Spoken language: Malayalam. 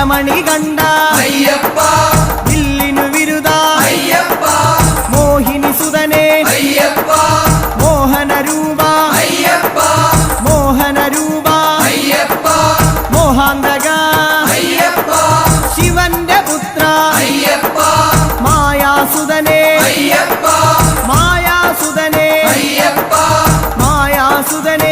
മണികണ്ഠ അയ്യപ്പ വില്ലിനു വിരുദ അയ്യപ്പ മോഹിനി സുതനേ അയ്യപ്പ മോഹനരൂപ അയ്യപ്പ മോഹനരൂപ അയ്യപ്പ മോഹാന്തക അയ്യപ്പ ശിവന്റെ പുത്ര അയ്യപ്പ മായാസുതനേ അയ്യപ്പ മായാസുതനേ അയ്യപ്പ മായാസുതനേ